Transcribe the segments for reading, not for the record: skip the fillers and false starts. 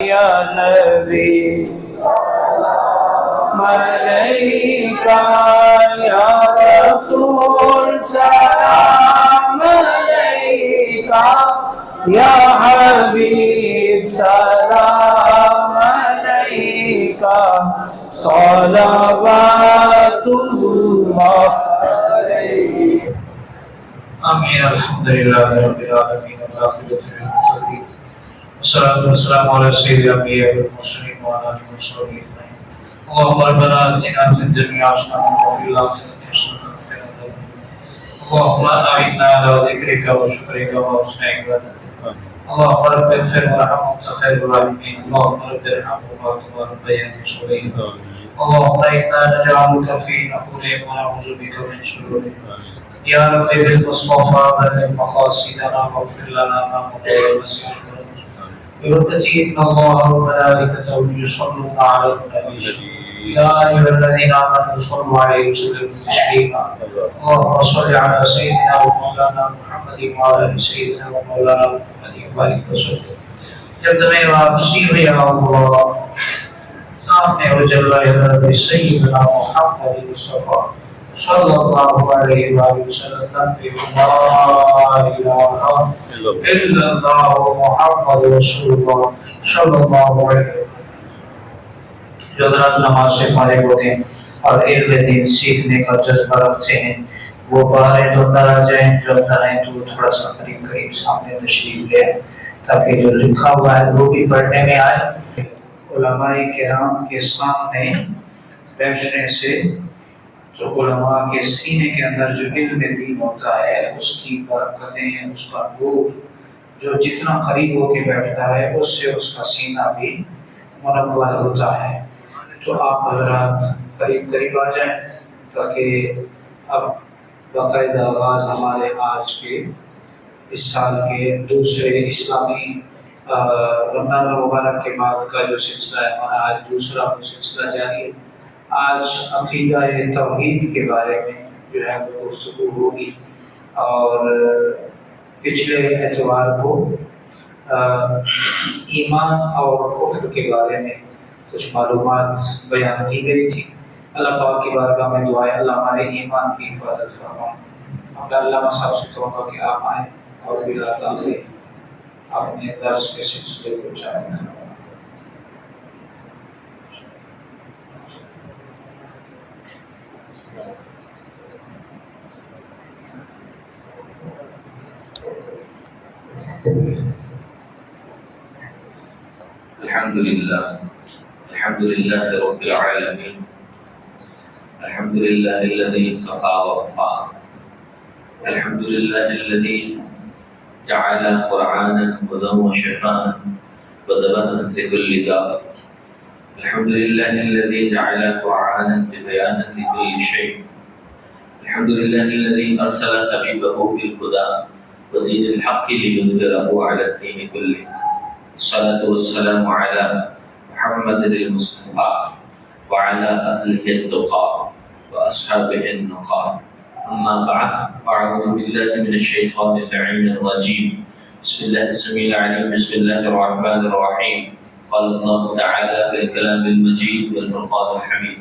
یا نبی علیکہ یا رسول سلام علیکہ یا حبیب سلام علیکہ صلوات اللہ علیہ. آمین. الحمدللہ رب العالمین والصلاة والسلام علی سید الانبیاء والمرسلین وعلی آلہ وصحبہ اجمعین. اللهم ربنا آتنا في الدنيا حسنة وفي الآخرة حسنة وقنا عذاب النار. اللهم أعنا على ذكرك وشكرك وحسن عبادتك. اللهم رب اغفر وارحم وأنت خير الراحمين. اللهم رب ارحمهما كما ربياني صغيرا. اللهم إنا نجعلك في نحورهم ونعوذ بك من شرورهم. يا رب بالمصطفى بلغ مقاصدنا واغفر لنا ما مضى وسع بركته إن الله وملائكته يصلون على النبي يا أيها الذين آمنوا صلوا عليه وسلموا تسليما. اللهم صل على سيدنا ومولانا محمد وعلى آل سيدنا ومولانا محمد وبارك وسلم. جب میں واپسی ہوئی اللہ سامنے وجل حضرت سیدنا محمد مصطفیٰ صلی اللہ علیہ وآلہ وسلم لا الہ الا اللہ محمد رسول اللہ صلی اللہ علیہ وسلم. جو حضرات نماز سے فارغ ہوتے ہیں اور علم دین سیکھنے کا جذبہ رکھتے ہیں وہ باہر تو طرح جائیں، جو طرح تو تھوڑا سا قریب سامنے تشریف لے تاکہ جو لکھا ہوا ہے وہ بھی پڑھنے میں آئے. علماء کرام کے سامنے بیٹھنے سے جو علماء کے سینے کے اندر جو علم دین ہوتا ہے اس کی برکتیں، اس کا نور جو جتنا قریب ہو کے بیٹھتا ہے اس سے اس کا سینہ بھی منور ہوتا ہے. تو آپ حضرات قریب آ جائیں تاکہ اب باقاعدہ آغاز ہمارے آج کے اس سال کے دوسرے اسلامی رمضان المبارک کے بعد کا جو سلسلہ ہے ہمارا آج دوسرا سلسلہ جاری ہے. آج عقیدہ توحید کے بارے میں جو ہے وہ گفتگو ہوگی اور پچھلے اتوار کو ایمان اور کفر کے بارے میں کچھ معلومات بیان کی گئی تھی. اللہ پاک کی بارگاہ میں دعا ہے اللہ ہمارے ایمان کی حفاظت فرمائے. علامہ صاحب سے کہوں گا کہ آپ آئیں اور بلا تاخیر اپنے درس کے سلسلے کو جاری رکھیں. الحمد لله رب العالمين. الحمد لله الذي اتقى ووقى. الحمد لله الذي جعل قرآنا هدى وشفاء ودواء لكل داء. الحمد لله الذي جعل قرآنا بيانا لكل شيء. الحمد لله الذي أرسل حبيبه بالهدى ودين الحق ليظهره على الدين كله. الصلاة والسلام على محمد المصطفى وعلى أهله التقى وأصحابه النقى. أما بعد أعوذ بالله من الشيطان اللعين الرجيم. بسم الله السميع العليم. بسم الله الرحمن الرحيم. قال الله تعالى في الكلام المجيد والفرقان الحميد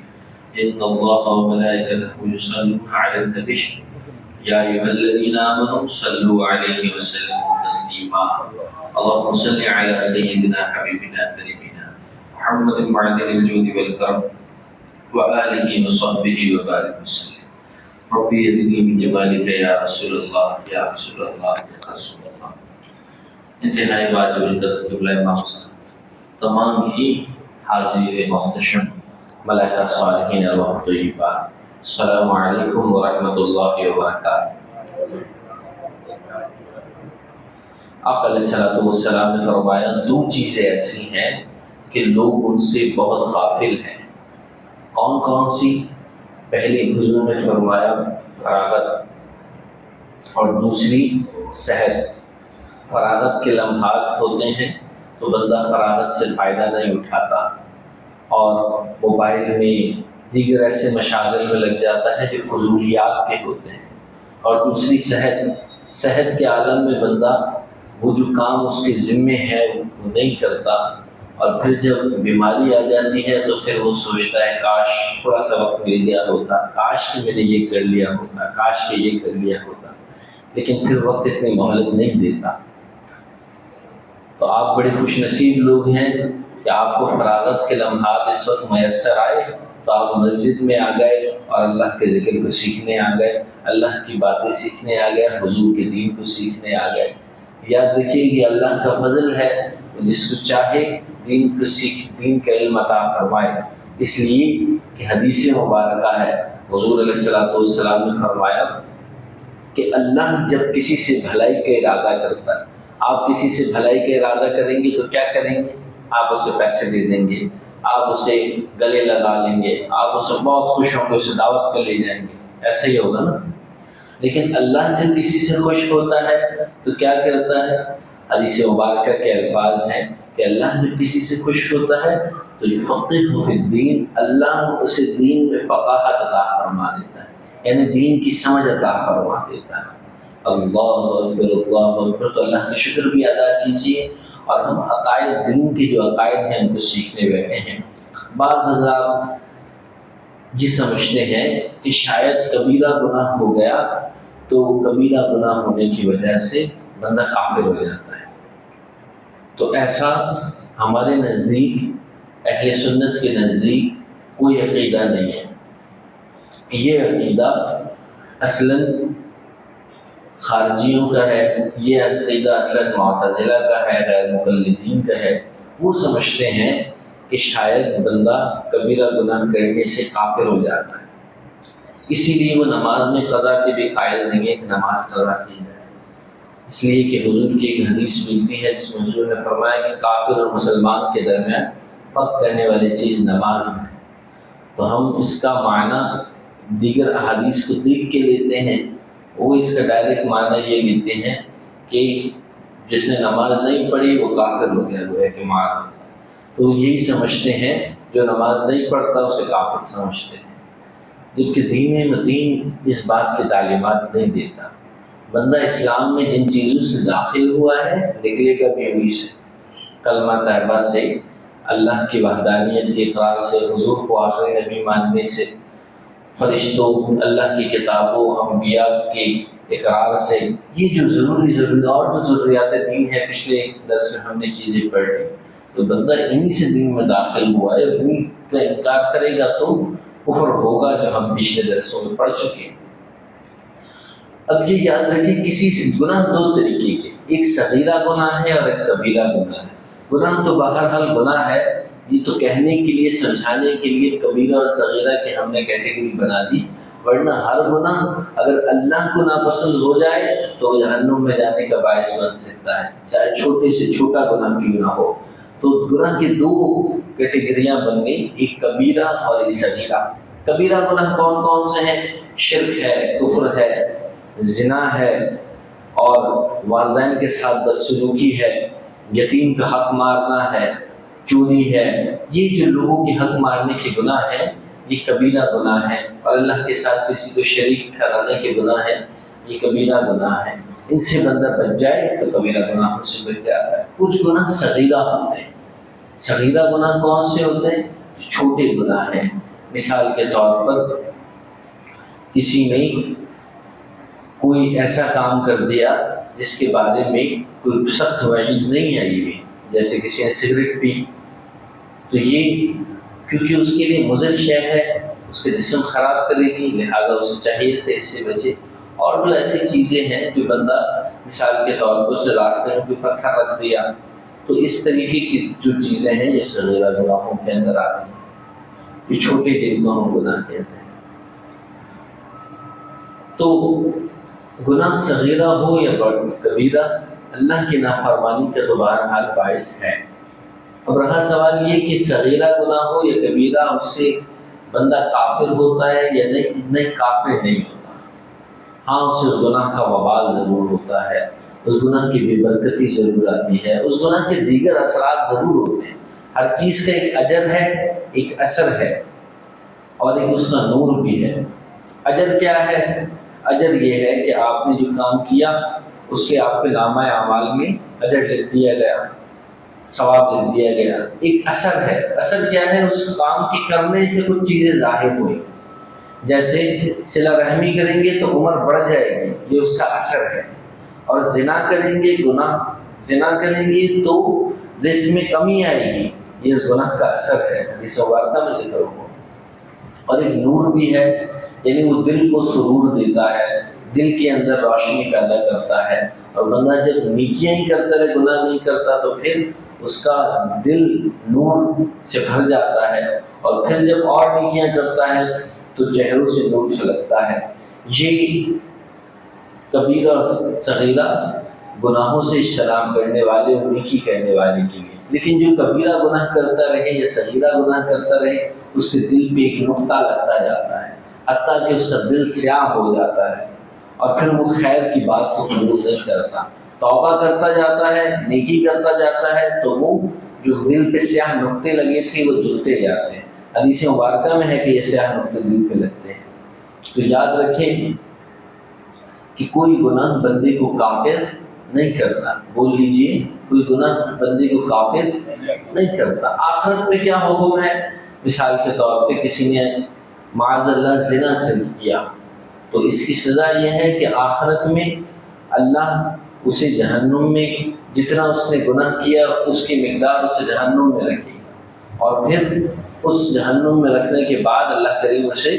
إن الله وملائكته يصلون على النبي يا أيها الذين آمنوا صلوا عليه وسلموا تسليما. اللهم صل على سيدنا حبيبنا كريمنا محمد معدن الجود والكرم وآله وصحبه وبارك وسلم. ربي يدني من جمالك يا رسول الله يا رسول الله يا رسول الله. انتہائی واجب القدر قبلہ امام صاحب، تمام ہی حاضر محتشم ملائکہ صالحین ارواح طیبہ، السلام علیکم ورحمۃ اللہ وبرکاتہ. آقا علیہ الصلوۃ والسلام نے فرمایا دو چیزیں ایسی ہیں کہ لوگ ان سے بہت غافل ہیں. کون کون سی؟ پہلے حضور نے فرمایا فراغت اور دوسری صحت. فراغت کے لمحات ہوتے ہیں تو بندہ فراغت سے فائدہ نہیں اٹھاتا اور موبائل میں دیگر ایسے مشاغل میں لگ جاتا ہے جو فضولیات کے ہوتے ہیں. اور دوسری صحت کے عالم میں بندہ وہ جو کام اس کے ذمے ہے وہ نہیں کرتا اور پھر جب بیماری آ جاتی ہے تو پھر وہ سوچتا ہے کاش تھوڑا سا وقت مل گیا ہوتا، کاش کہ میں نے یہ کر لیا ہوتا، کاش کہ یہ کر لیا ہوتا، لیکن پھر وقت اتنی مہلت نہیں دیتا۔ تو آپ بڑے خوش نصیب لوگ ہیں کہ آپ کو فراغت کے لمحات اس وقت میسر آئے تو آپ مسجد میں آ گئے اور اللہ کے ذکر کو سیکھنے آ گئے، اللہ کی باتیں سیکھنے آ گئے، حضور کے دین کو سیکھنے آ گئے۔ یاد رکھیے کہ اللہ کا فضل ہے، جس کو چاہے دین کو دین کا علم عطا فرمائے، اس لیے کہ حدیث مبارکہ ہے، حضور علیہ السلام نے فرمایا کہ اللہ جب کسی سے بھلائی کا ارادہ کرتا ہے، آپ کسی سے بھلائی کا ارادہ کریں گے تو کیا کریں گے؟ آپ اسے پیسے دے دیں گے، آپ اسے گلے لگا لیں گے، آپ اسے بہت خوش ہوں گے، اسے دعوت پہ لے جائیں گے، ایسا ہی ہوگا نا۔ لیکن اللہ جب کسی سے خوش ہوتا ہے تو کیا کرتا ہے؟ حدیث مبارکہ کے الفاظ ہیں کہ اللہ جب کسی سے خوش ہوتا ہے تو یفقہہ فی الدین، اللہ اسے دین میں فقاہت عطا فرما دیتا ہے، یعنی دین کی سمجھ عطا فرما دیتا ہے۔ اللہ اکبر اللہ اکبر، تو اللہ کا شکر بھی ادا کیجیے۔ اور ہم عقائد، دین کے جو عقائد ہیں ان کو سیکھنے بیٹھے ہیں۔ بعض حضرات یہ سمجھتے ہیں کہ شاید کبیرہ گناہ ہو گیا تو کبیرہ گناہ ہونے کی وجہ سے بندہ کافر ہو جاتا ہے، تو ایسا ہمارے نزدیک، اہل سنت کے نزدیک کوئی عقیدہ نہیں ہے۔ یہ عقیدہ اصلاً خارجیوں کا ہے، یہ عقیدہ اصلاً معتزلہ کا ہے، غیر مقلدین کا ہے۔ وہ سمجھتے ہیں کہ شاید بندہ کبیرہ گناہ کرنے سے کافر ہو جاتا ہے، اسی لیے وہ نماز میں قضا کے بھی قائل نہیں ہے کہ نماز قضا کی جائے۔ اس لیے کہ حضور کی ایک حدیث ملتی ہے جس میں حضور نے فرمایا کہ کافر اور مسلمان کے درمیان فرق کرنے والی چیز نماز ہے۔ تو ہم اس کا معنی دیگر احادیث کو دیکھ کے لیتے ہیں، وہ اس کا ڈائریکٹ معنی یہ لیتے ہیں کہ جس نے نماز نہیں پڑھی وہ کافر ہو گیا، وہ ہے کہ مار۔ تو یہی سمجھتے ہیں، جو نماز نہیں پڑھتا اسے کافر سمجھتے ہیں، جبکہ دین متین اس بات کی تعلیمات نہیں دیتا۔ بندہ اسلام میں جن چیزوں سے داخل ہوا ہے نکلے گا بھی انہی سے، کلمہ طیبہ سے، اللہ کی وحدانیت کے اقرار سے، حضور کو آخری نبی ماننے سے، فرشتوں، اللہ کی کتابوں، انبیاء کے اقرار سے، یہ جو ضروری اور جو ضروریات دین ہے، پچھلے درس میں ہم نے چیزیں پڑھ لی، تو بندہ انہی سے دین میں داخل ہوا ہے، انہی کا انکار کرے گا تو کفر ہوگا، جو ہم پچھلے درسوں میں پڑھ چکے ہیں۔ اب یہ یاد رکھیں، کسی سے گناہ دو طریقے کے، ایک صغیرہ گناہ ہے اور ایک کبیرہ گناہ ہے۔ گناہ تو بہرحال گناہ ہے، یہ تو کہنے کے لیے، سمجھانے کے لیے کبیرہ اور صغیرہ کی ہم نے کیٹیگری بنا دی، ورنہ ہر گناہ اگر اللہ کو ناپسند ہو جائے تو جہنم میں جانے کا باعث بن سکتا ہے، چاہے چھوٹے سے چھوٹا گناہ کیوں نہ ہو۔ تو گناہ کی دو کیٹیگریاں بن گئی، ایک کبیرہ اور ایک صغیرہ۔ کبیرہ گناہ کون کون سے ہیں؟ شرک ہے، کفر ہے، زنا ہے، اور والدین کے ساتھ بدسلوکی ہے، یتیم کا حق مارنا ہے، چوری ہے۔ یہ جو لوگوں کے حق مارنے کے گناہ ہیں یہ کبیرہ گناہ ہے، اور اللہ کے ساتھ کسی کو شریک ٹھہرانے کے گناہ ہے، یہ کبیرہ گناہ ہے۔ ان سے بندہ بچ جائے تو کبیرہ گناہوں سے بچ جاتا ہے۔ کچھ گناہ صغیرہ ہوتے ہیں۔ صغیرہ گناہ کون سے ہوتے ہیں؟ چھوٹے گناہ ہیں۔ مثال کے طور پر کسی نے کوئی ایسا کام کر دیا جس کے بارے میں کوئی سخت وعید نہیں آئی ہوئی، جیسے کسی نے سگریٹ پی، تو یہ کیونکہ اس کے لیے مضر شے ہے، اس کا جسم خراب کرے گی، لہذا اسے چاہیے تھا اس سے بچے۔ اور جو ایسی چیزیں ہیں جو بندہ، مثال کے طور پر اس نے راستے میں کوئی پتھر رکھ دیا، تو اس طریقے کی جو چیزیں ہیں یہ صغیرہ گناہوں کے اندر آتی ہیں، یہ چھوٹے جن کو ہم گناہ کہتے ہیں۔ تو گناہ صغیرہ ہو یا کبیرہ، اللہ کی نافرمانی کا تو بہرحال باعث ہے۔ اب رہا سوال یہ کہ صغیرہ گناہ ہو یا کبیرہ، اس سے بندہ کافر ہوتا ہے یا نہیں؟ کافر نہیں ہوتا، ہاں اسے اس گناہ کا وبال ضرور ہوتا ہے، اس گناہ کی بے برکتی ضرور آتی ہے، اس گناہ کے دیگر اثرات ضرور ہوتے ہیں۔ ہر چیز کا ایک اجر ہے، ایک اثر ہے، اور ایک اس کا نور بھی ہے۔ اجر کیا ہے؟ اجر یہ ہے کہ آپ نے جو کام کیا اس کے آپ کے نامہ اعمال میں اجر لکھ دیا گیا، ثواب لکھ دیا گیا۔ ایک اثر ہے، اثر کیا ہے؟ اس کام کے کرنے سے کچھ چیزیں ظاہر ہوئی، جیسے صلہ رحمی کریں گے تو عمر بڑھ جائے گی، یہ اس کا اثر ہے، اور زنا کریں گے، زنا کریں گے تو رزق میں کمی آئے گی، یہ اس گناہ کا اثر ہے، حدیث مبارکہ میں ذکر ہو۔ اور ایک نور بھی ہے، یعنی وہ دل کو سرور دیتا ہے، دل کے اندر روشنی پیدا کرتا ہے، اور بندہ جب نیکیاں ہی کرتا رہے، گناہ نہیں کرتا، تو پھر اس کا دل نور سے بھر جاتا ہے، اور پھر جب اور نیکیاں کرتا ہے تو چہروں سے نور چھلکتا ہے۔ یہ کبیرہ اور صغیرہ گناہوں سے اجتناب کرنے والے اور نیکی کرنے والے کے لیے، لیکن جو کبیرہ گناہ کرتا رہے یا صغیرہ گناہ کرتا رہے، اس کے دل پہ ایک نقطہ لگتا جاتا ہے، حتیٰ کہ اس کا دل سیاہ ہو جاتا ہے، اور پھر وہ خیر کی بات کو قبول نہیں کرتا، توبہ کرتا جاتا ہے، نیکی کرتا جاتا ہے، تو وہ جو دل پہ سیاہ نقطے لگے تھے وہ دھلتے جاتے ہیں۔ حدیث مبارکہ میں ہے کہ یہ سیاہ نقطے دل پہ لگتے ہیں۔ تو یاد رکھیں کہ کوئی گناہ بندے کو کافر نہیں کرتا، بول لیجئے، کوئی گناہ بندے کو کافر نہیں کرتا۔ آخرت میں کیا حکم ہے؟ مثال کے طور پہ کسی نے معاذ اللہ زنا کیا، تو اس کی سزا یہ ہے کہ آخرت میں اللہ اسے جہنم میں جتنا اس نے گناہ کیا اس کی مقدار اسے جہنم میں رکھے گا، اور پھر اس جہنم میں رکھنے کے بعد اللہ کریم اسے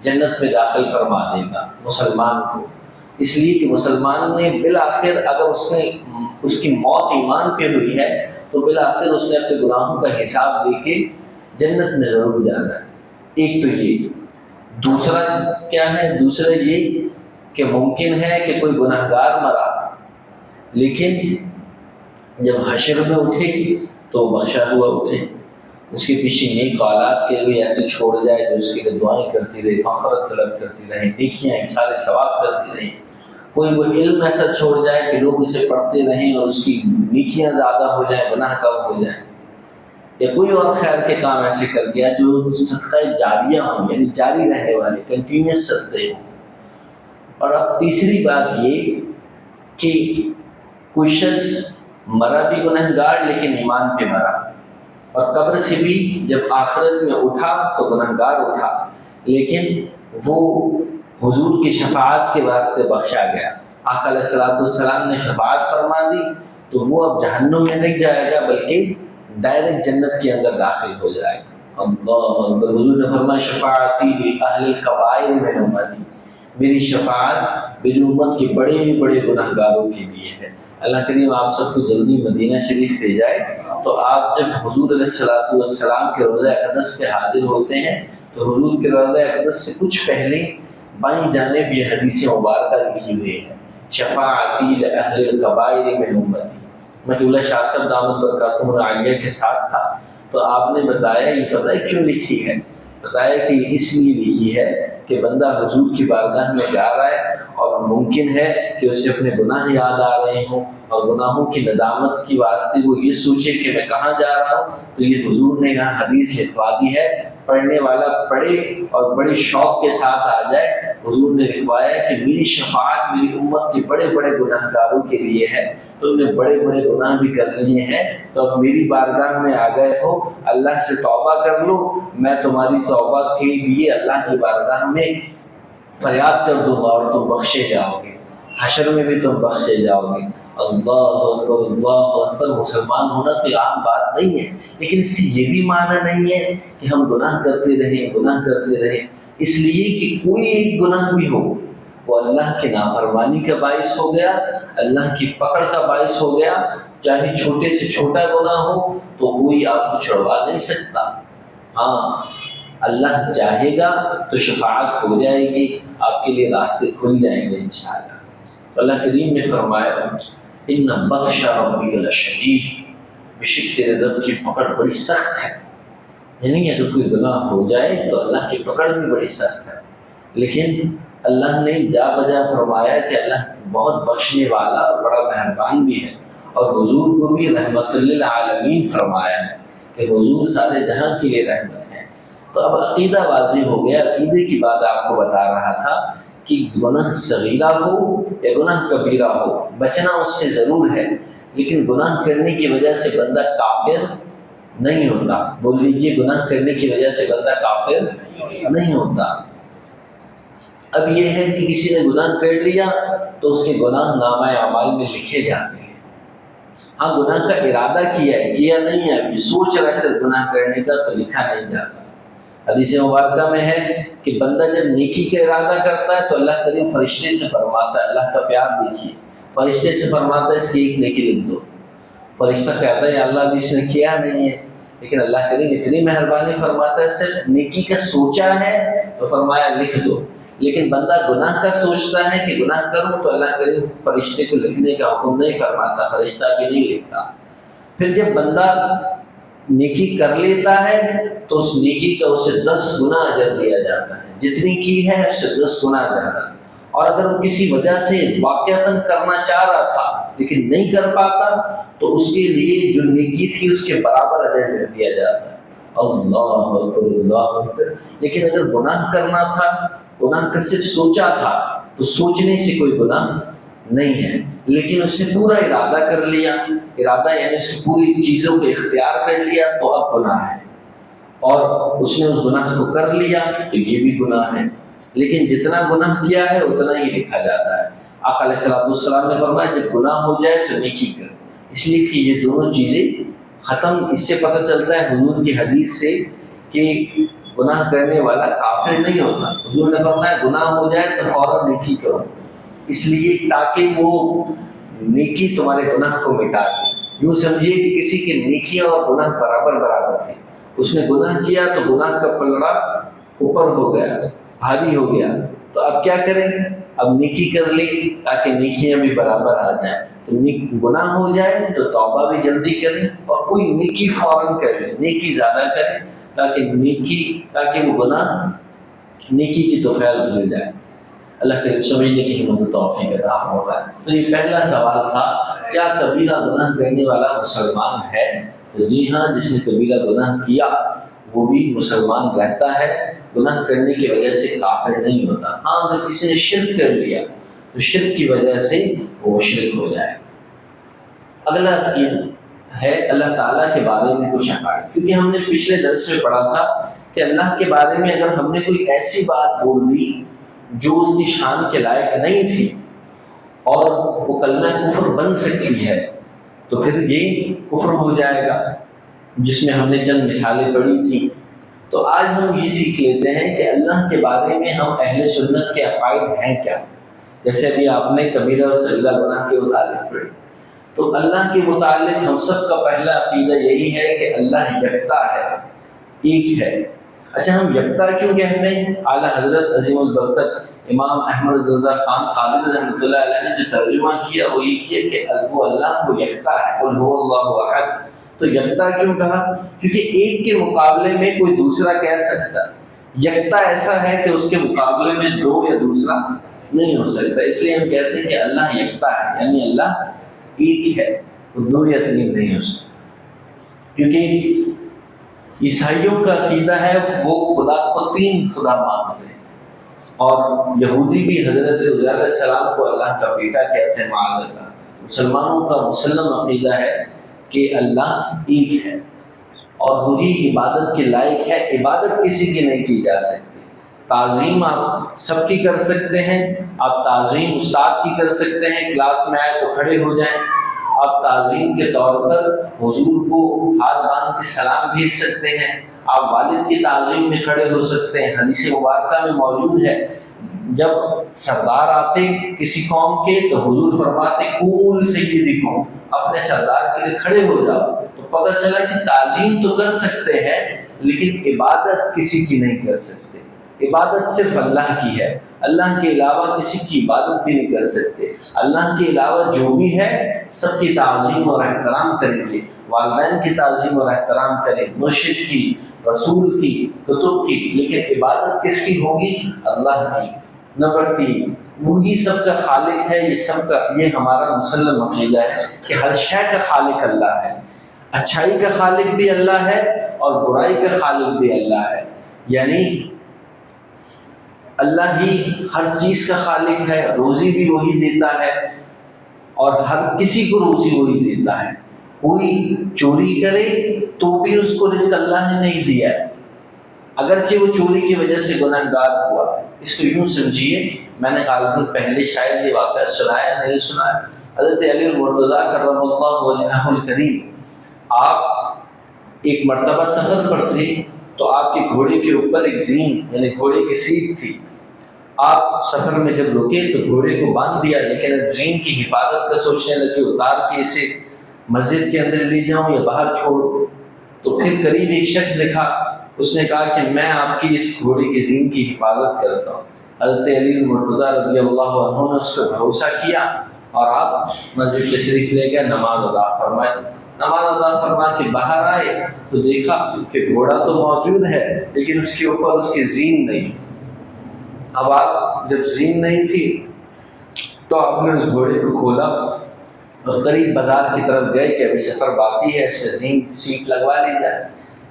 جنت میں داخل فرما دے گا مسلمان کو، اس لیے کہ مسلمان نے بالآخر اگر اس کی موت ایمان پہ ہوئی ہے تو بالآخر اس نے اپنے گناہوں کا حساب دے کے جنت میں ضرور جانا ہے۔ ایک تو یہ، دوسرا کیا ہے؟ دوسرا یہ کہ ممکن ہے کہ کوئی گناہ گار مرا لیکن جب حشر میں اٹھے تو بخشا ہوا اٹھے، اس کے پیچھے نیک اولاد کے ہوئے ایسے چھوڑ جائے جو اس کے لیے دعائیں کرتی رہے، مغفرت طلب کرتی رہے، نیکیاں اکثار ثواب کرتی رہے، کوئی وہ علم ایسا چھوڑ جائے کہ لوگ اسے پڑھتے رہیں اور اس کی نیکیاں زیادہ ہو جائیں، گناہ کم ہو جائیں، یا کوئی اور خیر کے کام ایسے کر گیا جو صدقہ جاریہ ہوں، یعنی جاری رہنے والے کنٹینیوس صدقے ہوں۔ اور اب تیسری بات یہ کہ کوئی شخص مرا بھی گنہگار لیکن ایمان پہ مرا، اور قبر سے بھی جب آخرت میں اٹھا تو گنہگار اٹھا، لیکن وہ حضور کی شفاعت کے واسطے بخشا گیا، آقا علیہ الصلوۃ والسلام نے شفاعت فرما دی، تو وہ اب جہنم میں نہیں جائے گا بلکہ ڈائریکٹ جنت کے اندر داخل ہو جائے گا۔ اللہ اکبر۔ حضور نے فرمایا شفاعتی لأہل الکبائر من امتی، میری شفاعت میری امت کے بڑے بڑے گناہ گاروں کے لیے ہے۔ اللہ کریم آپ سب کو جلدی مدینہ شریف لے جائے، تو آپ جب حضور علیہ الصلوۃ والسلام کے روضہ اقدس پہ حاضر ہوتے ہیں تو حضور کے روضہ اقدس سے کچھ پہلے بائیں جانب یہ حدیث مبارکہ لکھی ہوئی ہے، شفاعتی لأہل الکبائر من امتی۔ میں جولہ شاہ صاحب دامت برکاتہم العالیہ کے ساتھ تھا، تو آپ نے بتایا یہ پتہ ہے کیوں لکھی ہے؟ بتایا کہ اس لیے لکھی ہے کہ بندہ حضور کی بارگاہ میں جا رہا ہے اور ممکن ہے کہ اسے اپنے گناہ یاد آ رہے ہوں، اور گناہوں کی ندامت کی واسطے وہ یہ سوچے کہ میں کہاں جا رہا ہوں، تو یہ حضور نے یہاں حدیث لکھوا دی ہے، پڑھنے والا پڑھے اور بڑے شوق کے ساتھ آ جائے۔ حضور نے لکھوایا کہ میری شفاعت میری امت کے بڑے بڑے گناہ گاروں کے لیے ہے، تم نے بڑے بڑے گناہ بھی کر لیے ہیں تو اب میری بارگاہ میں آ گئے ہو، اللہ سے توبہ کر لو، میں تمہاری توبہ کے لیے اللہ کی بارگاہ میں فریاد کر دوں گا اور تم بخشے جاؤ گے، حشر میں بھی تم بخشے جاؤ گے۔ اللہ اکبر اللہ اکبر۔ مسلمان ہونا کوئی عام بات نہیں ہے، لیکن اس کی یہ بھی معنی نہیں ہے کہ ہم گناہ کرتے رہیں، اس لیے کہ کوئی ایک گناہ بھی ہو وہ اللہ کی نافرمانی کا باعث ہو گیا، اللہ کی پکڑ کا باعث ہو گیا، چاہے چھوٹے سے چھوٹا گناہ ہو تو کوئی آپ کو چھڑوا نہیں سکتا۔ ہاں اللہ چاہے گا تو شفاعت ہو جائے گی، آپ کے لیے راستے کھل جائیں گے انشاءاللہ۔ تو اللہ کریم نے فرمایا ان بطش ربک لشدید، بے شک تیرے رب کی پکڑ بڑی سخت ہے، یعنی اگر کوئی گناہ ہو جائے تو اللہ کی پکڑ بھی بڑی سخت ہے، لیکن اللہ نے جا بجا فرمایا کہ اللہ بہت بخشنے والا اور بڑا مہربان بھی ہے، اور حضور کو بھی رحمت للعالمین فرمایا ہے کہ حضور سارے جہاں کے لیے رحمت ہے۔ تو اب عقیدہ واضح ہو گیا، عقیدے کی بات آپ کو بتا رہا تھا کہ گناہ صغیرہ ہو یا گناہ کبیرہ ہو بچنا اس سے ضرور ہے، لیکن گناہ کرنے کی وجہ سے بندہ کافر نہیں ہوتا۔ بول لیجئے، گناہ کرنے کی وجہ سے بندہ کافر نہیں ہوتا۔ اب یہ ہے کہ کسی نے گناہ کر لیا تو اس کے گناہ نامہ اعمال میں لکھے جاتے ہیں۔ ہاں، گناہ کا ارادہ کیا ہے، کیا نہیں ہے، ابھی سوچ رہا ہے صرف گناہ کرنے کا، تو لکھا نہیں جاتا۔ حدیث مبارکہ میں ہے کہ بندہ جب نیکی کا ارادہ کرتا ہے تو اللہ کریم فرشتے سے فرماتا ہے، اللہ کا پیار دیکھیے، فرشتے سے فرماتا ہے اس کی ایک نیکی لکھ دو۔ فرشتہ کہتا ہے یا اللہ ابھی اس نے کیا نہیں ہے، لیکن اللہ کریم اتنی مہربانی فرماتا ہے صرف نیکی کا سوچا ہے تو فرمایا لکھ دو۔ لیکن بندہ گناہ کا سوچتا ہے کہ گناہ کروں تو اللہ کریم فرشتے کو لکھنے کا حکم نہیں فرماتا، فرشتہ بھی نہیں لکھتا۔ پھر جب بندہ نیکی کر لیتا ہے تو اس نیکی کا اسے 10 گنا اجر دیا جاتا ہے، جتنی کی ہے اس سے 10 گنا زیادہ۔ اور اگر وہ کسی وجہ سے واقعتاً کرنا چاہ رہا تھا لیکن نہیں کر پاتا تو اس کے لیے جو نیکی تھی اس کے برابر اجر دیا جاتا ہے۔ اللہ اکبر، اللہ اکبر۔ لیکن اگر گناہ کرنا تھا، گناہ کا صرف سوچا تھا تو سوچنے سے کوئی گناہ نہیں ہے، لیکن اس نے پورا ارادہ کر لیا، ارادہ یعنی اس کی پوری چیزوں کو اختیار کر لیا تو اب گناہ ہے، اور اس نے اس گناہ کو کر لیا تو یہ بھی گناہ ہے۔ لیکن جتنا گناہ کیا ہے اتنا ہی لکھا جاتا ہے۔ آقا علیہ السلام نے فرمایا جب گناہ ہو جائے تو نیکی کر، اس لیے کہ یہ دونوں چیزیں ختم۔ اس سے پتہ چلتا ہے حضور کی حدیث سے کہ گناہ کرنے والا کافر نہیں ہوتا۔ حضور نے فرمایا گناہ ہو جائے تو فوراً نیکی کرو، اس لیے تاکہ وہ نیکی تمہارے گناہ کو مٹا دے۔ یوں سمجھیے کہ کسی کی نیکیاں اور گناہ برابر تھے، اس نے گناہ کیا تو گناہ کا پلڑا اوپر ہو گیا، بھاری ہو گیا، تو اب کیا کریں؟ اب نیکی کر لیں تاکہ نیکیاں بھی برابر آ جائیں۔ تو گناہ ہو جائے تو توبہ بھی جلدی کریں اور کوئی نیکی فوراً کر لیں، نیکی زیادہ کریں تاکہ وہ گناہ نیکی کی طفیل دھل جائے۔ اللہ کے سمجھنے کی ہمت و توفیق عطا فرمائے۔ تو یہ پہلا سوال تھا، کیا کبیرہ گناہ کرنے والا مسلمان ہے؟ تو جی ہاں، جس نے کبیرہ گناہ کیا وہ بھی مسلمان رہتا ہے، گناہ کرنے کی وجہ سے کافر نہیں ہوتا۔ ہاں، اگر کسی نے شرک کر لیا تو شرک کی وجہ سے وہ مشرک ہو جائے۔ اگلا ہے اللہ تعالیٰ کے بارے میں کچھ عقائد، کیونکہ ہم نے پچھلے درس میں پڑھا تھا کہ اللہ کے بارے میں اگر ہم نے کوئی ایسی بات بول دی جو اس کی شان کے لائق نہیں تھی اور وہ کلمہ کفر بن سکتی ہے تو پھر یہ کفر ہو جائے گا، جس میں ہم نے چند مثالیں پڑھی تھیں۔ تو آج ہم یہ سیکھ لیتے ہیں کہ اللہ کے بارے میں ہم اہل سنت کے عقائد ہیں کیا۔ جیسے ابھی آپ نے کبیرہ اور صغیرہ گناہ کے متعلق پڑھی، تو اللہ کے متعلق ہم سب کا پہلا عقیدہ یہی ہے کہ اللہ یکتا ہے، ایک ہے۔ اچھا، ہم یکتا کیوں کہتے ہیں؟ اعلیٰ حضرت عظیم البرکت امام احمد رضا خان خالد رحمۃ اللہ علیہ نے جو ترجمہ کیا وہ یہ کیا کہ وہ اللہ کو یکتا ہے، قل هو اللہ احد۔ تو یکتا کیوں کہا؟ کیونکہ ایک کے مقابلے میں کوئی دوسرا کہہ سکتا، یکتا ایسا ہے کہ اس کے مقابلے میں دو یا دوسرا نہیں ہو سکتا، اس لیے ہم کہتے ہیں کہ اللہ یکتا ہے، یعنی اللہ ایک ہے، وہ دو یا تین نہیں ہو سکتا۔ کیونکہ عیسائیوں کا عقیدہ ہے وہ خدا کو 3 خدا مانتے ہیں، اور یہودی بھی حضرت عزیر علیہ السلام کو اللہ کا بیٹا کہتے ہیں معاذ اللہ۔ مسلمانوں کا مسلم عقیدہ ہے کہ اللہ ایک ہے اور وہی عبادت کے لائق ہے، عبادت کسی کی نہیں کی جا سکتی۔ تعظیم آپ سب کی کر سکتے ہیں، آپ تعظیم استاد کی کر سکتے ہیں، کلاس میں آئے تو کھڑے ہو جائیں، آپ تعظیم کے طور پر حضور کو ہاتھ باندھ کے سلام بھیج سکتے ہیں، آپ والد کی تعظیم میں کھڑے ہو سکتے ہیں۔ حدیث مبارکہ میں موجود ہے جب سردار آتے کسی قوم کے تو حضور فرماتے قوموا لسیدکم، اپنے سردار کے لیے کھڑے ہو جاؤ۔ تو پتہ چلا کہ تعظیم تو کر سکتے ہیں لیکن عبادت کسی کی نہیں کر سکتے، عبادت صرف اللہ کی ہے، اللہ کے علاوہ کسی کی عبادت بھی نہیں کر سکتے۔ اللہ کے علاوہ جو بھی ہے سب کی تعظیم اور احترام کریں گے، والدین کی تعظیم اور احترام کریں، مرشد کی، رسول کی، کتب کی، لیکن عبادت کس کی ہوگی؟ اللہ کی۔ نمبر 3، وہی سب کا خالق ہے، یہ ہمارا مسلم عقیدہ ہے کہ ہر شے کا خالق اللہ ہے، اچھائی کا خالق بھی اللہ ہے اور برائی کا خالق بھی اللہ ہے، یعنی اللہ ہی ہر چیز کا خالق ہے، روزی بھی وہی دیتا ہے، اور ہر کسی کو روزی وہی دیتا ہے. کوئی چوری کرے تو بھی اس کو رزق اللہ نے نہیں دیا ہے، اگرچہ وہ چوری کی وجہ سے گناہ گار ہوا. اس کو یوں سمجھیے، میں نے غالباً پہلے شاید یہ واقعہ سنایا نہیں سنایا. حضرت علی المرتضیٰ کرم اللہ وجہہ الکریم، آپ ایک مرتبہ سفر پر تھے تو آپ کے گھوڑے کے اوپر ایک زین یعنی گھوڑے کی سیٹ تھی. آپ سفر میں جب رکے تو گھوڑے کو باندھ دیا، لیکن اب زین کی حفاظت کا سوچنے لگے، اتار کے اسے مسجد کے اندر لے جاؤں یا باہر چھوڑ. تو پھر قریب ایک شخص دکھا، اس نے کہا کہ میں آپ کی اس گھوڑے کی زین کی حفاظت کرتا ہوں. حضرت علی المرتضیٰ رضی اللہ عنہ نے اس پر بھروسہ کیا اور آپ مسجد تشریف لے گئے، نماز ادا فرمائے. نماز ادا فرما کے باہر آئے تو دیکھا کہ گھوڑا تو موجود ہے لیکن اس کے اوپر اس کی زین نہیں. اب آپ جب زین نہیں تھی تو آپ نے اس گھوڑے کو کھولا اور قریب بازار کی طرف گئے کہ ابھی سفر باقی ہے، اس پہ زین سیٹ لگوا لی جائے.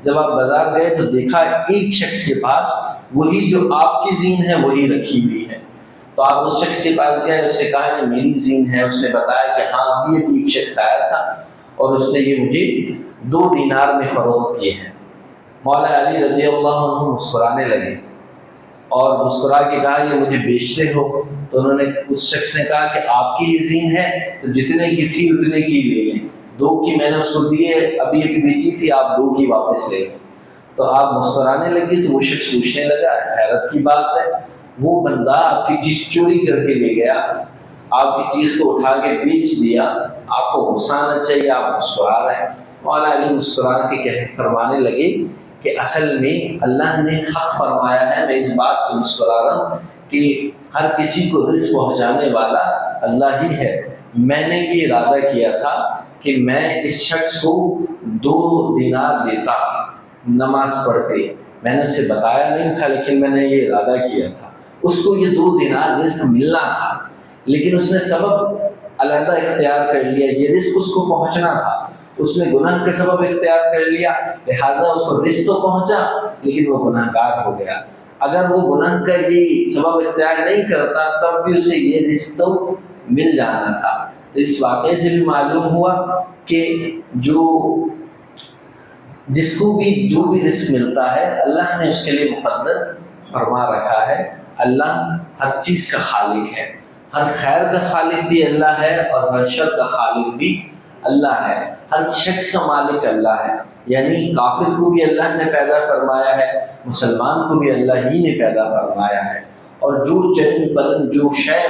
جب آپ بازار گئے تو دیکھا ایک شخص کے پاس وہی جو آپ کی زین ہے وہی رکھی ہوئی ہے. تو آپ اس شخص کے پاس گئے، اس سے کہا کہ میری زین ہے. اس نے بتایا کہ ہاں ابھی ایک شخص آیا تھا اور اس نے یہ مجھے 2 دینار میں فروخت کیے ہیں. مولا علی رضی اللہ عنہ مسکرانے لگے اور مسکرا کے کہا یہ مجھے بیچتے ہو؟ تو انہوں نے اس شخص نے کہا کہ آپ کی یہ زین ہے تو جتنے کی تھی اتنے کی لے لیں، 2 کی میں نے اس کو دی ہے، ابھی بیچی تھی، آپ 2 کی واپس لے لیں. تو آپ مسکرانے لگے تو وہ شخص پوچھنے لگا، حیرت کی بات ہے، وہ بندہ آپ کی چیز چوری کر کے لے گیا، آپ کی چیز کو اٹھا کے بیچ دیا، آپ کو غصہ آنا چاہیے، آپ مسکرا رہے ہیں. مولا علی مسکرا کے فرمانے لگے کہ اصل میں اللہ نے حق فرمایا ہے، میں اس بات کو مسکرا رہا ہوں کہ ہر کسی کو رزق پہنچانے والا اللہ ہی ہے. میں نے یہ ارادہ کیا تھا کہ میں اس شخص کو 2 دینار دیتا نماز پڑھ کے. میں نے اسے بتایا نہیں تھا لیکن میں نے یہ ارادہ کیا تھا. اس کو یہ 2 دینار رزق ملنا تھا لیکن اس نے سبب علیحدہ اختیار کر لیا، یہ رزق اس کو پہنچنا تھا، اس نے گناہ کا سبب اختیار کر لیا، لہٰذا اس کو رزق تو پہنچا لیکن وہ گناہ گار ہو گیا. اگر وہ گناہ کا یہ سبب اختیار نہیں کرتا تب بھی اسے یہ رزق تو مل جانا تھا. تو اس واقعے سے بھی معلوم ہوا کہ جس کو بھی جو بھی رزق ملتا ہے اللہ نے اس کے لیے مقدر فرما رکھا ہے. اللہ ہر چیز کا خالق ہے، ہر خیر کا خالق بھی اللہ ہے اور ہر شر کا خالق بھی اللہ ہے. ہر شخص کا مالک اللہ ہے، یعنی کافر کو بھی اللہ نے پیدا فرمایا ہے، مسلمان کو بھی اللہ ہی نے پیدا فرمایا ہے. اور جو چند پرند جو شے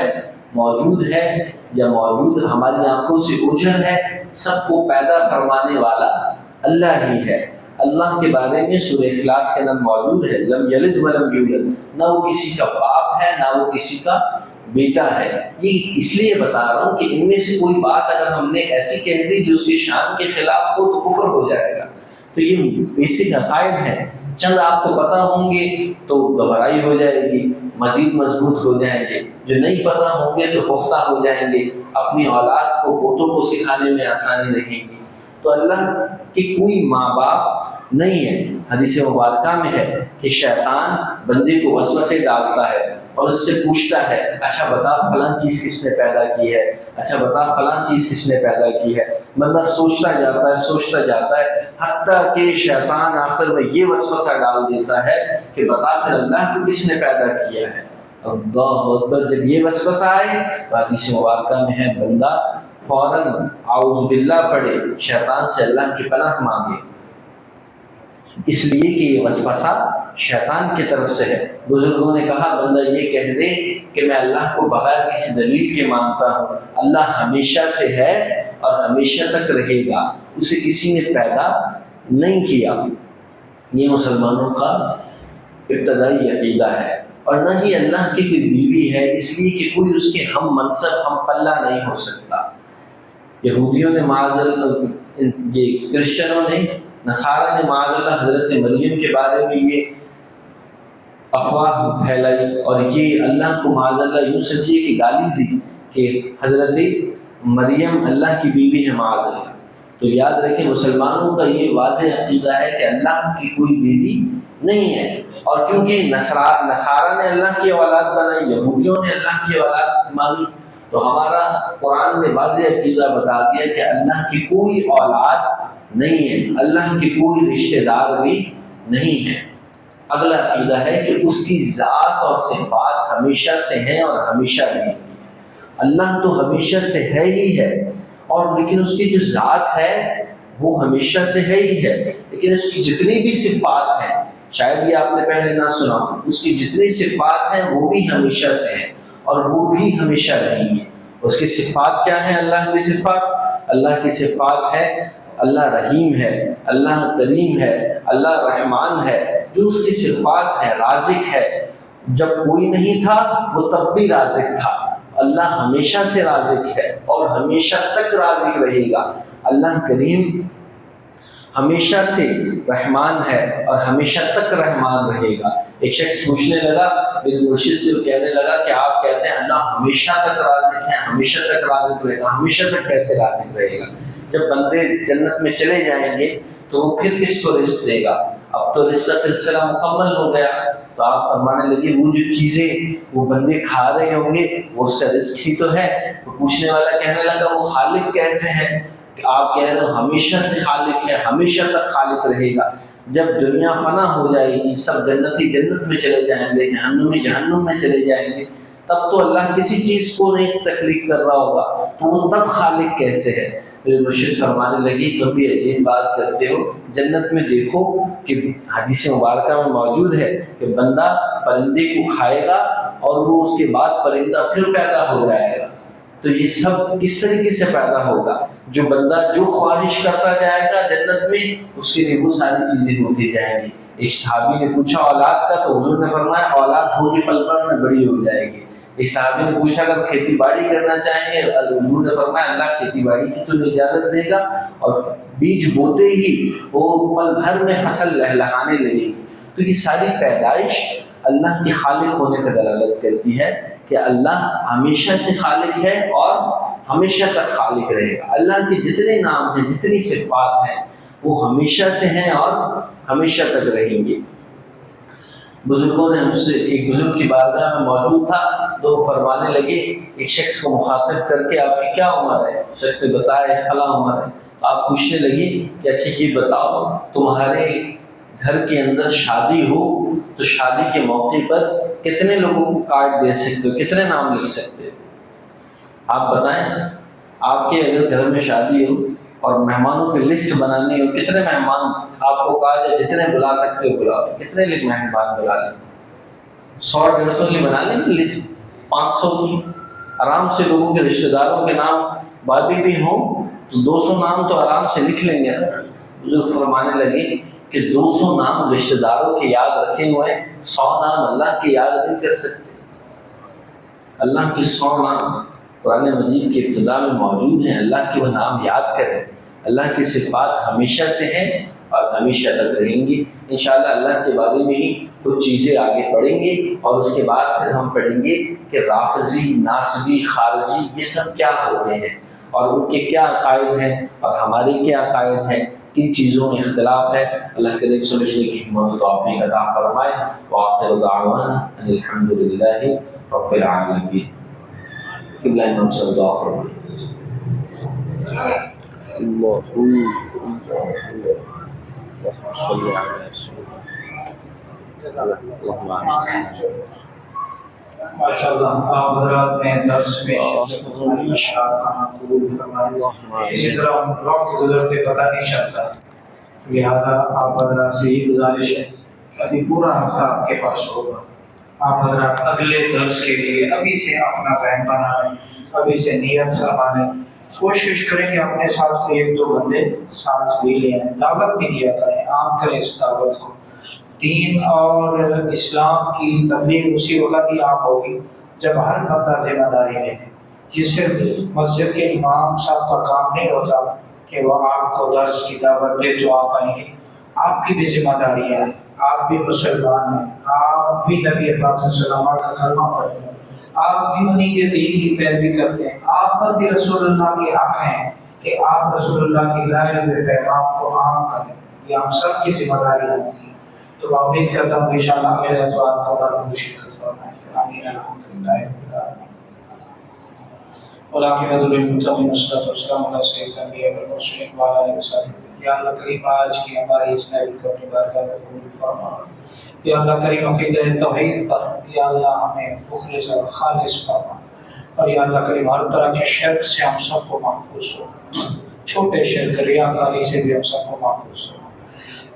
موجود ہے یا موجود ہماری آنکھوں سے اوجھل ہے، سب کو پیدا فرمانے والا اللہ ہی ہے. اللہ کے بارے میں سورہ اخلاص کے اندر موجود ہے، لم یلد ولم یولد، نہ وہ کسی کا باپ ہے نہ وہ کسی کا بیٹا ہے. یہ اس لیے بتا رہا ہوں کہ ان میں سے کوئی بات اگر ہم نے ایسی کہہ دی جو اس کی شان کے خلاف ہو تو کفر ہو جائے گا. تو یہ بیسک عقائد ہیں، چند آپ کو پتہ ہوں گے تو گہرائی ہو جائے گی، مزید مضبوط ہو جائیں گے. جو نہیں پتہ ہوں گے تو پختہ ہو جائیں گے، اپنی اولاد کو پوتوں کو سکھانے میں آسانی رہے گی. تو اللہ کے کوئی ماں باپ نہیں ہے. حدیث مبارکہ میں ہے کہ شیطان بندے کو وسوسے ڈالتا ہے اور اس سے پوچھتا ہے اچھا بتا فلاں چیز کس نے پیدا کی ہے، اچھا بتا فلاں چیز کس نے پیدا کی ہے. بندہ سوچتا جاتا ہے حتیٰ کہ شیطان آخر میں یہ وسوسہ ڈال دیتا ہے کہ بتا پھر اللہ کو کس نے پیدا کیا ہے. اللہ اکبر. جب یہ وسوسہ آئے تو حدیث مبارکہ میں ہے بندہ فوراً اعوذ باللہ پڑھے، شیطان سے اللہ کی پناہ مانگے، اس لیے کہ یہ وسوسہ شیطان کی طرف سے ہے. بزرگوں نے کہا بندہ یہ کہہ دے کہ میں اللہ کو بغیر کسی دلیل کے مانتا ہوں، اللہ ہمیشہ سے ہے اور ہمیشہ تک رہے گا، اسے کسی نے پیدا نہیں کیا. یہ مسلمانوں کا ابتدائی عقیدہ ہے. اور نہ ہی اللہ کی کوئی بیوی ہے، اس لیے کہ کوئی اس کے ہم منصب ہم پلہ نہیں ہو سکتا. یہودیوں نے یہ کرسچنوں نے نصارہ نے معاذ اللہ حضرت مریم کے بارے میں یہ افواہ پھیلائی اور یہ اللہ کو معاذ اللہ یوں سمجھیے کہ گالی دی کہ حضرت مریم اللہ کی بیوی ہے معاذ اللہ. تو یاد رکھیں مسلمانوں کا یہ واضح عقیدہ ہے کہ اللہ کی کوئی بیوی نہیں ہے. اور کیونکہ نصارہ نے اللہ کی اولاد بنائی، یہودیوں نے اللہ کی اولاد مانی، تو ہمارا قرآن نے واضح عقیدہ بتا دیا کہ اللہ کی کوئی اولاد نہیں ہے، اللہ کی کوئی رشتہ دار بھی نہیں ہے۔ اگلا عقیدہ ہے کہ اس کی ذات اور صفات ہمیشہ سے ہیں اور ہمیشہ رہیں گی۔ اللہ تو ہمیشہ سے ہے ہی ہے، اور لیکن اس کی جو ذات ہے وہ ہمیشہ سے ہے ہی ہے، لیکن اس کی جتنی بھی صفات ہیں، شاید یہ آپ نے پہلے نہ سنا، اس کی جتنی صفات ہیں وہ بھی ہمیشہ سے ہیں اور وہ بھی ہمیشہ رہیں گی۔ اس کی صفات کیا ہیں؟ اللہ کی صفات، اللہ کی صفات ہے اللہ رحیم ہے، اللہ کریم ہے، اللہ رحمان ہے۔ جو اس کی صفات ہے، رازق ہے، جب کوئی نہیں تھا وہ تب بھی رازق تھا۔ اللہ ہمیشہ سے رازق ہے اور ہمیشہ تک رازق رہے گا۔ اللہ کریم ہمیشہ سے رحمان ہے اور ہمیشہ تک رحمان رہے گا۔ ایک شخص پوچھنے لگا، میرے مرشد سے وہ کہنے لگا کہ آپ کہتے ہیں اللہ ہمیشہ تک رازق ہے، ہمیشہ تک رازق رہے گا، ہمیشہ تک کیسے رازق رہے گا؟ جب بندے جنت میں چلے جائیں گے تو وہ پھر کس کو رزق دے گا؟ اب تو رزق کا سلسلہ مکمل ہو گیا۔ تو آپ فرمانے لگے وہ جو چیزیں وہ بندے کھا رہے ہوں گے وہ اس کا رزق ہی تو ہے۔ تو پوچھنے والا کہنے لگا وہ خالق کیسے ہیں؟ آپ کہہ رہے ہو ہمیشہ سے خالق ہے، ہمیشہ تک خالق رہے گا۔ جب دنیا فنا ہو جائے گی، سب جنتی جنت میں چلے جائیں گے، جہنمی جہنم میں چلے جائیں گے، تب تو اللہ کسی چیز کو نہیں تخلیق کر رہا ہوگا، تو وہ تب خالق کیسے ہے؟ میرے مرشد فرمانے لگی تم بھی عجیب بات کرتے ہو، جنت میں دیکھو کہ حدیث مبارکہ میں موجود ہے کہ بندہ پرندے کو کھائے گا اور وہ اس کے بعد پرندہ پھر پیدا ہو جائے گا۔ تو یہ سب کس طریقے سے پیدا ہوگا؟ جو بندہ جو خواہش کرتا جائے گا جنت میں، اس کے لیے وہ ساری چیزیں ہوتی جائیں گی۔ ایک صحابی نے پوچھا اولاد کا، تو حضور نے فرمایا اولاد ہوگی پل پل میں بڑی ہو جائے گی۔ ایک صحابی نے پوچھا اگر کھیتی باڑی کرنا چاہیں گے، حضور نے فرمایا اللہ کھیتی باڑی کی تو اجازت دے گا، اور بیج بوتے ہی وہ پل بھر میں فصل لہلہانے لگے گی۔ تو یہ ساری پیدائش اللہ کے خالق ہونے کا دلالت کرتی ہے کہ اللہ ہمیشہ سے خالق ہے اور ہمیشہ تک خالق رہے گا۔ اللہ کے جتنے نام ہیں، جتنی صفات ہیں، وہ ہمیشہ سے ہیں اور ہمیشہ تک رہیں گے۔ بزرگوں نے ہم سے، ایک بزرگ کی بارگاہ میں موجود تھا تو فرمانے لگے، ایک شخص کو مخاطب کر کے آپ کی کیا عمر ہے؟ شخص نے بتایا فلاں عمر ہے۔ آپ پوچھنے لگی کہ اچھا یہ بتاؤ تمہارے گھر کے اندر شادی ہو تو شادی کے موقع پر کتنے لوگوں کو کارڈ دے سکتے ہو، کتنے نام لکھ سکتے ہو؟ آپ بتائیں، آپ کے اگر گھر میں شادی ہو اور مہمانوں کی لسٹ بنانی ہو، کتنے مہمان آپ کو کہا جائے جتنے بلا سکتے ہو بلاؤ، کتنے مہمان بلا لیں؟ 100-150 کی بنا لیں گے لسٹ، 500 کی آرام سے۔ لوگوں کے رشتہ داروں کے نام بابی بھی ہوں تو 200 نام تو آرام سے لکھ لیں گے۔ بزرگ فرمانے لگے کہ 200 نام رشتہ داروں کے یاد رکھے ہوئے، 100 نام اللہ کے یاد نہیں کر سکتے۔ اللہ کے 100 نام قرآن مجید کی ابتدا میں موجود ہیں، اللہ کے وہ نام یاد کریں۔ اللہ کی صفات ہمیشہ سے ہیں اور ہمیشہ تک رہیں گی۔ انشاءاللہ اللہ کے بارے میں ہی کچھ چیزیں آگے پڑھیں گے، اور اس کے بعد پھر ہم پڑھیں گے کہ رافضی، ناصبی، خارجی یہ سب کیا ہوتے ہیں اور ان کے کیا عقائد ہیں اور ہمارے کیا عقائد ہیں، کن چیزوں میں اختلاف ہے۔ اللہ کریم سمجھنے کی ہمت و توفیق عطا فرمائے۔ وآخر دعوانا ان الحمد للہ رب العالمین۔ قبلہ امام صاحب دعا فرمائیں۔ ماشاءاللہ آپ حضرات نے درس میں اسی طرح وقت گزرتے پتہ نہیں چلتا، لہذا آپ حضرات سے یہ گزارش ہے کہ ابھی پورا ہفتہ آپ کے پاس ہوگا، آپ حضرات اگلے درس کے لیے ابھی سے اپنا ذہن بنا لیں، ابھی سے نیت فرما لیں، کوشش کریں کہ اپنے ساتھ کوئی 1-2 بندے ساتھ بھی لے آئیں، دعوت بھی دیا کریں، عام کریں اس دعوت کو۔ دین اور اسلام کی تبلیغ اسی وقت ہی عام ہوگی جب ہر بندہ ذمہ داری لے۔ یہ صرف مسجد کے امام صاحب کا کام نہیں ہوتا کہ وہ آپ کو درس کی دعوت دے تو آپ آئیں گے، آپ کی بھی ذمہ داری ہے، آپ بھی مسلمان ہیں، آپ بھی نبی پاک صلی اللہ علیہ وسلم کا کلمہ پڑھتے ہیں، آپ بھی انہی کے دین کی پیروی کرتے ہیں، آپ پر بھی رسول اللہ کے حق ہیں کہ آپ رسول اللہ کی لائے ہوئے پیغام کو عام کریں، یہ ہم سب کی ذمہ داری ہوتی ہے۔ تو میں امید کرتا ہوں انشاءاللہ اگلے اتوار کو شرکت فرمائیں۔ آمین الحمدللہ۔ والعاقبۃ للمتقین والصلاۃ والسلام علی سید الانبیاء والمرسلین وعلی آلہ وصحبہ۔ یا اللہ کریم آج کی ہماری اس محفل کو اپنی بارگاہ میں قبول فرما۔ یا اللہ کریم عقیدہ توحید پر یا اللہ ہمیں مخلص اور خالص فرما، اور یا اللہ کریم ہر طرح کے شرک سے ہم سب کو محفوظ ہو، چھوٹے شرک ریاکاری سے بھی ہم سب کو محفوظ ہو۔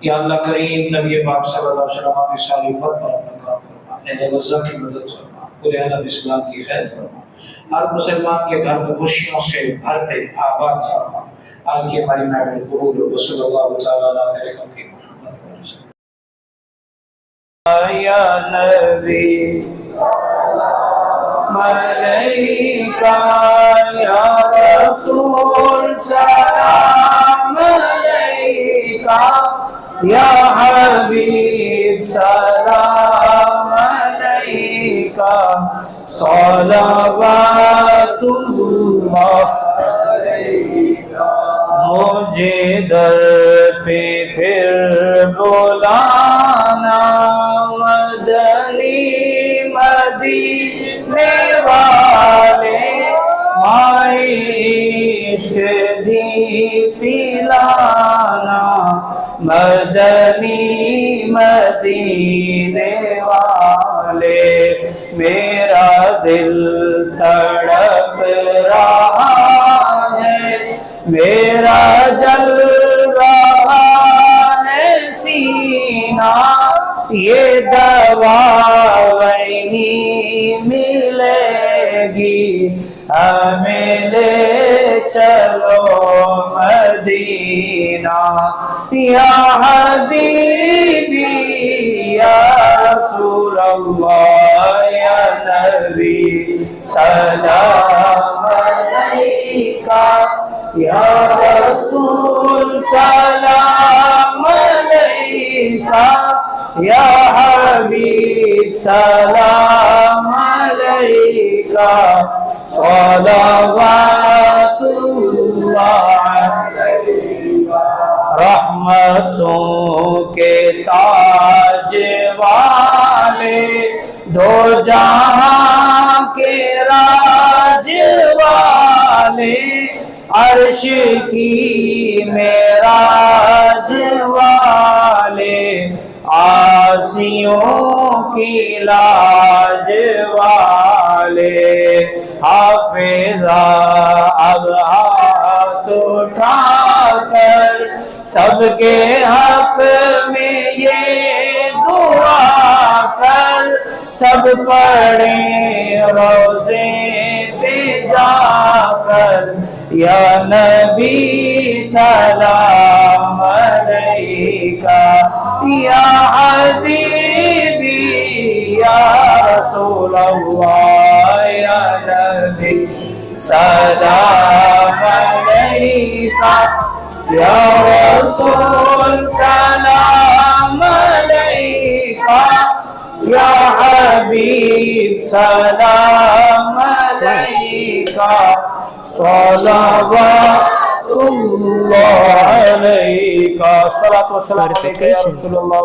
یا اللہ کریم نبی پاک صلی اللہ علیہ وسلم کی ساری امت پر اپنا کرم فرما، اہل غزہ کی مدد فرما، پورے عالم اسلام کی خیر فرما، ہر مسلمان کے گھر میں خوشیوں سے بھرتے آباد فرما۔ آج کی ہماری محفل قبول ہو، صلی اللہ تعالیٰ علیہ خیر محمد۔ یا نبی ملائکہ یا رسول سلام علیکہ، یا حبیب سلام علیکہ، صلوات اللہ علیکہ۔ مجھے در پہ پھر بلانا، مدنی مدینے والے، مائے عشق دی پلانا، مدنی مدینے والے۔ میرا دل تڑپ رہا ہے، میرا جل رہا ہے سینہ، یہ دوا وہیں ملے گی، ہمیں لے چلو مدینہ۔ یا حبیبی یا رسول اللہ، یا نبی سلام علیکہ، یا رسول سلام علیکہ، یا حبیب سلام علیکہ، صلوات اللہ علیکہ۔ رحمتوں کے تاج والے، دو جہاں کے راج والے، عرش کی معراج والے، عاصیوں کی لاج والے، حافظہ اب ہاتھ اٹھا کر سب کے حق میں یہ دعا کر، سب پڑھیں روزے پہ جا کر، یا نبی سلام علیکہ، یا حبیبی یا رسول اللہ، یا نبی سلام علیکہ، یا رسول سلام علیکہ، یا حبیب سلام علیکہ، صلوات اللہ علیکہ۔ صلاۃ و سلام علیکہ یا رسول اللہ۔